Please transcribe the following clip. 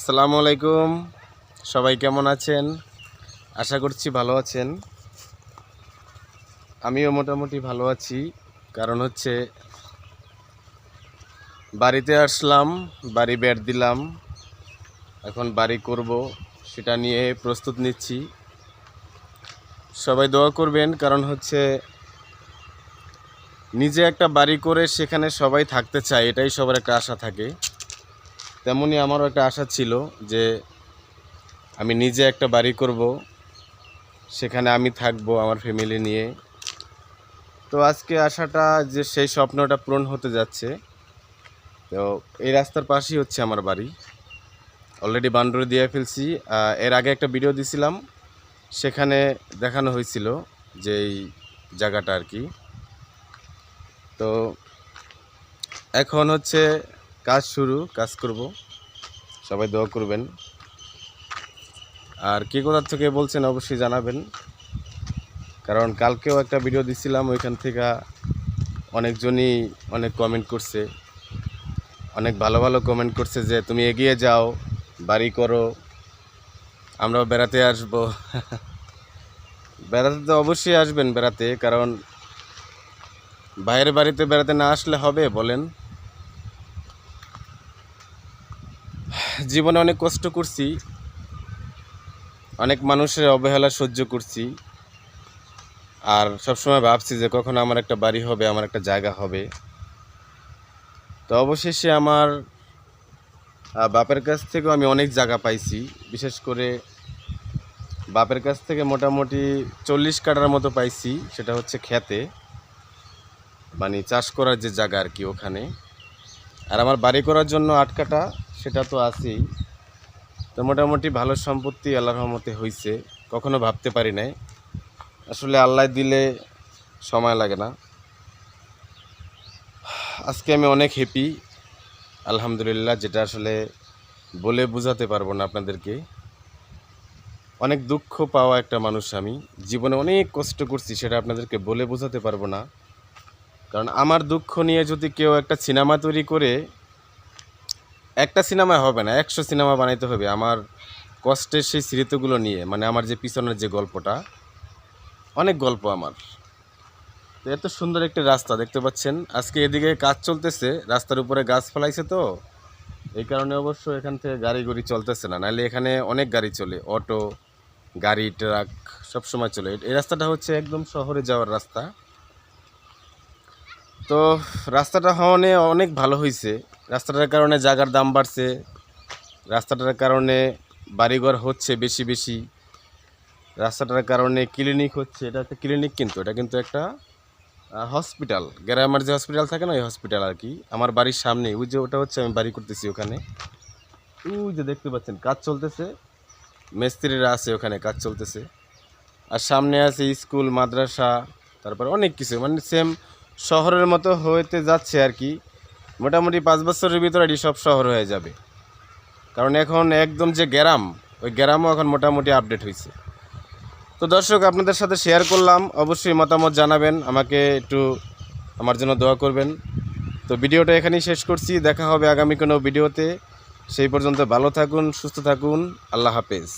আসসালামু আলাইকুম। সবাই কেমন আছেন? আশা করছি ভালো আছেন। আমিও মোটামুটি ভালো আছি। কারণ হচ্ছে বাড়িতে আসলাম, বাড়ি বেড় দিলাম, এখন বাড়ি করব, সেটা নিয়ে প্রস্তুত নিচ্ছি। সবাই দোয়া করবেন, কারণ হচ্ছে নিজে একটা বাড়ি করে সেখানে সবাই থাকতে চায়, এটাই সবার একটা আশা থাকে। তেমনই আমারও একটা আশা ছিল যে আমি নিজে একটা বাড়ি করব, সেখানে আমি থাকবো আমার ফ্যামিলি নিয়ে। তো আজকে আশাটা যে সেই স্বপ্নটা পূরণ হতে যাচ্ছে। তো এই রাস্তার পাশেই হচ্ছে আমার বাড়ি। অলরেডি বাউন্ডারি দিয়ে ফেলছি। এর আগে একটা ভিডিও দিছিলাম, সেখানে দেখানো হয়েছিল যে এই জায়গাটা আর কি। তো এখন হচ্ছে কাজ করব, সবাই দোয়া করবেন। আর কে কোথা থেকে বলছেন অবশ্যই জানাবেন, কারণ কালকেও একটা ভিডিও দিছিলাম, ওইখান থেকে অনেকজনই অনেক কমেন্ট করছে, অনেক ভালো ভালো কমেন্ট করছে যে তুমি এগিয়ে যাও, বাড়ি করো, আমরাও বেড়াতে আসব। বেড়াতে তো অবশ্যই আসবেন বেড়াতে, কারণ বাইরের বাড়িতে বেড়াতে না আসলে হবে বলেন? জীবনে অনেক কষ্ট করছি, অনেক মানুষের অবহেলা সহ্য করছি, আর সবসময় ভাবছি যে কখন আমার একটা বাড়ি হবে, আমার একটা জায়গা হবে। তো অবশেষে আমার বাপের কাছ থেকেও আমি অনেক জায়গা পাইছি। বিশেষ করে বাপের কাছ থেকে মোটামুটি 40 কাঠার মতো পাইছি, সেটা হচ্ছে খেতে, মানে চাষ করার যে জায়গা আর কি ওখানে। আর আমার বাড়ি করার জন্য 8 কাঠা, সেটা তো আছেই। তো মোটামুটি ভালো সম্পত্তি আল্লাহর রহমতে হয়েছে। কখনো ভাবতে পারি নাই, আসলে আল্লাহ দিলে সময় লাগে না। আজকে আমি অনেক হ্যাপি, আলহামদুলিল্লাহ, যেটা আসলে বলে বোঝাতে পারবো না আপনাদেরকে। অনেক দুঃখ পাওয়া একটা মানুষ আমি, জীবনে অনেক কষ্ট করছি, সেটা আপনাদেরকে বলে বোঝাতে পারবো না। কারণ আমার দুঃখ নিয়ে যদি কেউ একটা সিনেমা তৈরি করে, একটা সিনেমা হবে না, 100 সিনেমা বানাইতে হবে আমার কষ্টের সেই স্মৃতিগুলো নিয়ে। মানে আমার যে পিছনের যে গল্পটা, অনেক গল্প আমার। তো এত সুন্দর একটা রাস্তা দেখতে পাচ্ছেন, আজকে এদিকে কাজ চলতেছে, রাস্তার উপরে গাছ ফেলাইছে, তো এই কারণে অবশ্য এখান থেকে গাড়ি চলতেছে না, নাহলে এখানে অনেক গাড়ি চলে, অটো, গাড়ি, ট্রাক সবসময় চলে। এই রাস্তাটা হচ্ছে একদম শহরে যাওয়ার রাস্তা। তো রাস্তাটা হওয়ানে অনেক ভালো হয়েছে, রাস্তাটার কারণে জায়গার দাম বাড়ছে, রাস্তাটার কারণে বাড়িঘর হচ্ছে বেশি বেশি, রাস্তাটার কারণে ক্লিনিক হচ্ছে। এটা একটা ক্লিনিক, কিন্তু এটা কিন্তু একটা হসপিটাল, গ্রামের যে হসপিটাল থাকে না, ওই হসপিটাল আর কি। আমার বাড়ির সামনে ওই যে ওটা হচ্ছে আমি বাড়ি করতেছি ওখানে, ওই যে দেখতে পাচ্ছেন কাজ চলতেছে, মিস্ত্রিরা আছে ওখানে, কাজ চলতেছে। আর সামনে আছে স্কুল, মাদ্রাসা, তারপর অনেক কিছু, মানে সেম শহরের মতো হইতে যাচ্ছে আর কি। মোটামুটি 5 বছরের ভিতরে এটি সব শহর হয়ে যাবে, কারণ এখন একদম যে গ্রাম, ওই গ্রামও এখন মোটামুটি আপডেট হয়েছে। তো দর্শক, আপনাদের সাথে শেয়ার করলাম, অবশ্যই মতামত জানাবেন, আমাকে একটু আমার জন্য দোয়া করবেন। তো ভিডিওটা এখানেই শেষ করছি, দেখা হবে আগামী কোনো ভিডিওতে। সেই পর্যন্ত ভালো থাকুন, সুস্থ থাকুন, আল্লাহ হাফেজ।